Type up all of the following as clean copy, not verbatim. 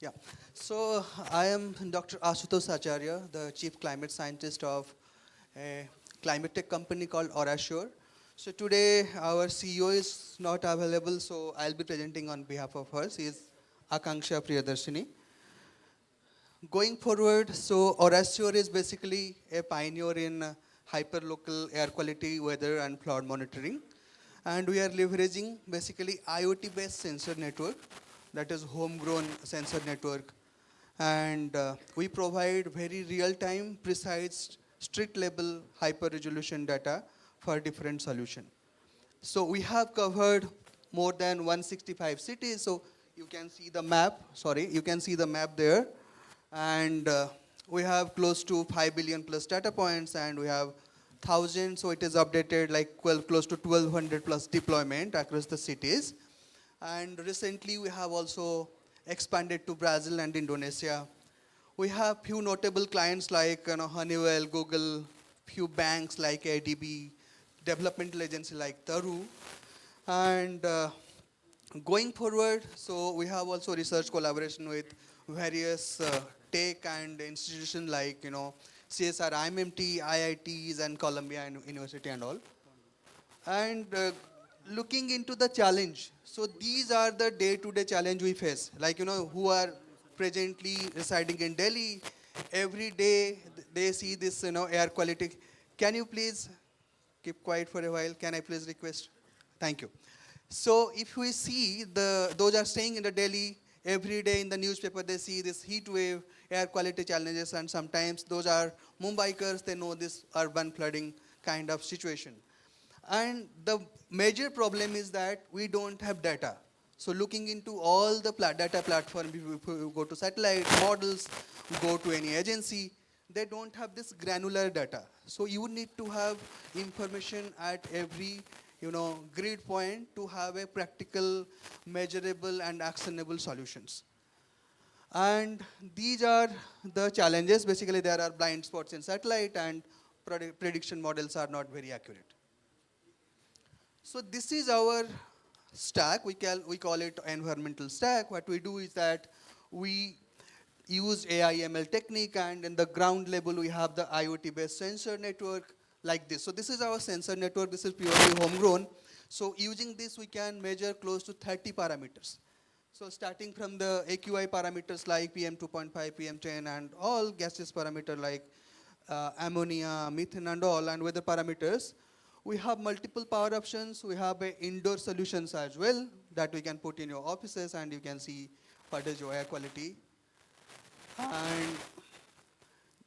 Yeah. So I am Dr. Ashutosh Acharya, the Chief Climate Scientist of a climate tech company called Aurassure. So today our CEO is not available, so I'll be presenting on behalf of her. She is Akanksha Priyadarshini. Going forward, so Aurassure is basically a pioneer in hyperlocal air quality, weather, and flood monitoring. And we are leveraging basically IoT-based sensor network, that is homegrown sensor network. And we provide very real-time, precise, street-level, hyper-resolution data for different solution. So we have covered more than 165 cities. So you can see the map. Sorry, you can see the map there. And we have close to 5 billion plus data points, and we have thousands. So it is updated like close to 1,200 plus deployment across the cities. And recently we have also expanded to Brazil and Indonesia. We have few notable clients like Honeywell, Google, few banks like ADB, developmental agency like Taru. And going forward, so we have also research collaboration with various tech and institutions like CSR, IMMT, IITs, and Columbia University and all. And looking into the challenge, so these are the day-to-day challenge we face. Like who are presently residing in Delhi, every day they see this air quality. Can you please keep quiet for a while? Can I please request? Thank you. So if we see those are staying in the Delhi, every day in the newspaper they see this heat wave, air quality challenges, and sometimes those are Mumbaikars, they know this urban flooding kind of situation. And the major problem is that we don't have data. So looking into all the data platform, if you go to satellite models, go to any agency, they don't have this granular data. So you need to have information at every grid point to have a practical, measurable, and actionable solutions. And these are the challenges. Basically, there are blind spots in satellite, and prediction models are not very accurate. So this is our stack. We call it environmental stack. What we do is that we use AI ML technique, and in the ground level we have the IoT based sensor network like this. So this is our sensor network. This is purely homegrown. So using this we can measure close to 30 parameters. So starting from the AQI parameters like PM 2.5, PM 10, and all gaseous parameter like ammonia, methane, and all, and weather parameters. We have multiple power options. We have indoor solutions as well that we can put in your offices, and you can see what is your air quality. And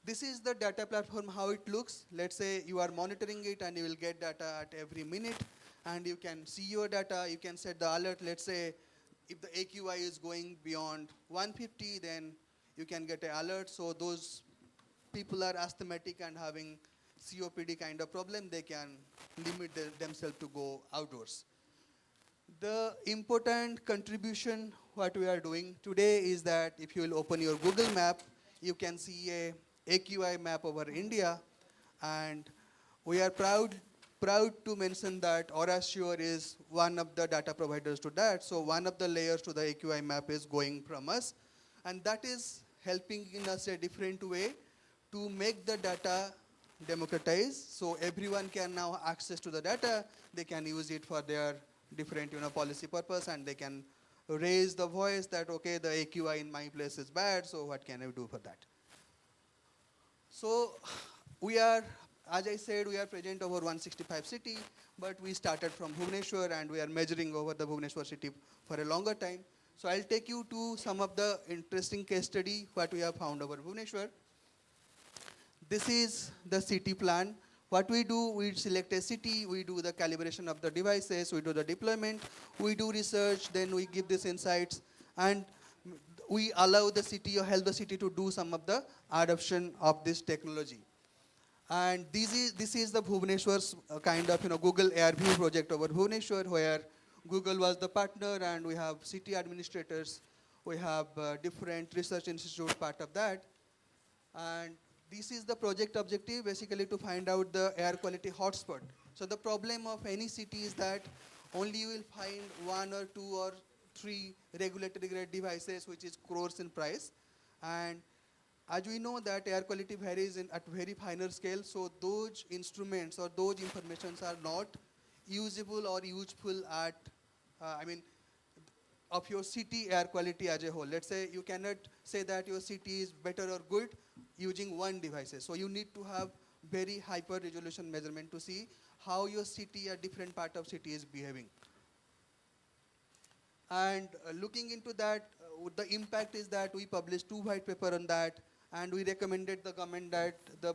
this is the data platform, how it looks. Let's say you are monitoring it, and you will get data at every minute, and you can see your data. You can set the alert. Let's say if the AQI is going beyond 150, then you can get an alert. So those people are asthmatic and having COPD kind of problem, they can limit themselves to go outdoors. The important contribution what we are doing today is that if you will open your Google map, you can see a AQI map over India, and we are proud to mention that Aurassure is one of the data providers to that. So one of the layers to the AQI map is going from us, and that is helping in us a different way to make the data democratized, so everyone can now access to the data. They can use it for their different policy purpose, and they can raise the voice that okay, the AQI in my place is bad, so what can I do for that? So we are, as I said, we are present over 165 city, but we started from Bhubaneswar, and we are measuring over the Bhubaneswar city for a longer time. So I'll take you to some of the interesting case study what we have found over Bhubaneswar. This is the city plan. What we do, we select a city, we do the calibration of the devices, we do the deployment, we do research, then we give these insights, and we allow the city or help the city to do some of the adoption of this technology. And this is the Bhubaneswar's kind of Google AirView project over Bhubaneswar, where Google was the partner, and we have city administrators, we have different research institutes part of that. And this is the project objective, basically to find out the air quality hotspot. So the problem of any city is that only you will find one or two or three regulatory grade devices, which is crores in price. And as we know that air quality varies at very finer scale, so those instruments or those informations are not usable or useful at, I mean, of your city air quality as a whole. Let's say you cannot say that your city is better or good using one device. So you need to have very hyper resolution measurement to see how your city or different part of city is behaving. And looking into that, the impact is that we published 2 white paper on that, and we recommended the government that the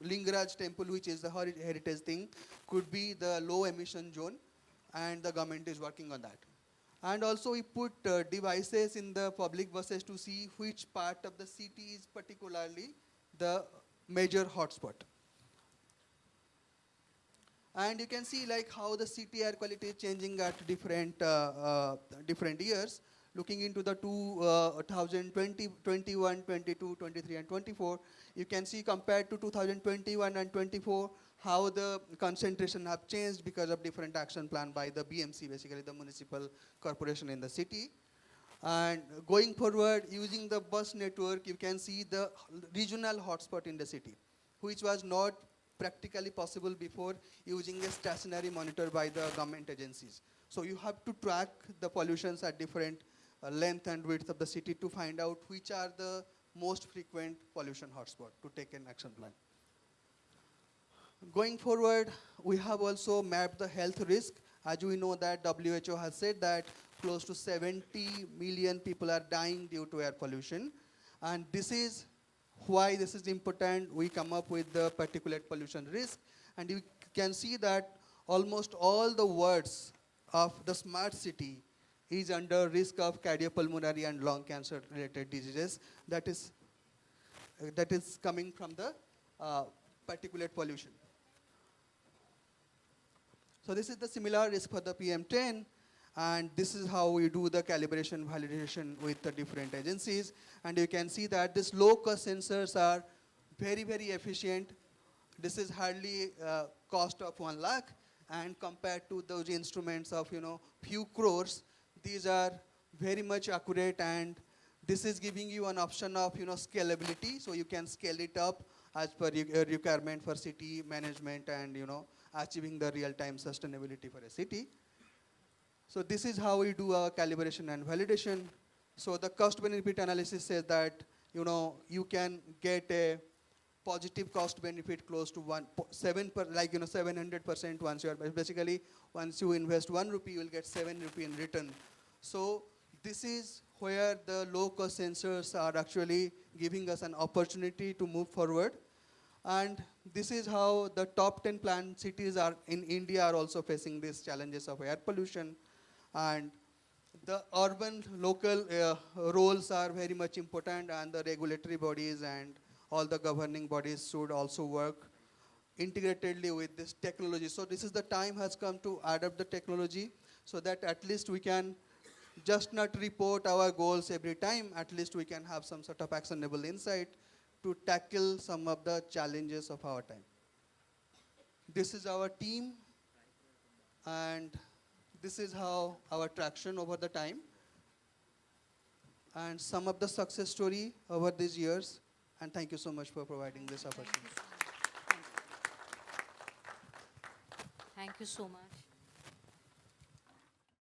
Lingaraj temple, which is the heritage thing, could be the low emission zone, and the government is working on that. And also we put devices in the public buses to see which part of the city is particularly the major hotspot. And you can see like how the city air quality is changing at different years. Looking into the 2020, 21, 22, 23, and 24, you can see compared to 2021 and 24, how the concentration have changed because of different action plan by the BMC, basically the municipal corporation in the city. And going forward, using the bus network, you can see the regional hotspot in the city, which was not practically possible before using a stationary monitor by the government agencies. So you have to track the pollutions at different length and width of the city to find out which are the most frequent pollution hotspot to take an action plan. Going forward, we have also mapped the health risk. As we know that WHO has said that close to 70 million people are dying due to air pollution. And this is why this is important. We come up with the particulate pollution risk. And you can see that almost all the words of the smart city is under risk of cardiopulmonary and lung cancer related diseases. That is coming from the particulate pollution. So this is the similar risk for the PM10, and this is how we do the calibration validation with the different agencies. And you can see that these low-cost sensors are very, very efficient. This is hardly cost of 1 lakh, and compared to those instruments of few crores, these are very much accurate, and this is giving you an option of scalability, so you can scale it up as per your requirement for city management and achieving the real-time sustainability for a city. So this is how we do our calibration and validation. So the cost-benefit analysis says that you can get a positive cost-benefit close to 700% once you are basically once you invest 1 rupee, you will get 7 rupee in return. So this is where the low-cost sensors are actually giving us an opportunity to move forward. And this is how the top 10 planned cities are in India are also facing these challenges of air pollution. And the urban local roles are very much important, and the regulatory bodies and all the governing bodies should also work integratedly with this technology. So this is the time has come to adapt the technology so that at least we can just not report our goals every time, at least we can have some sort of actionable insight to tackle some of the challenges of our time. This is our team, and this is how our traction over the time, and some of the success story over these years. And thank you so much for providing this opportunity. Thank you so much.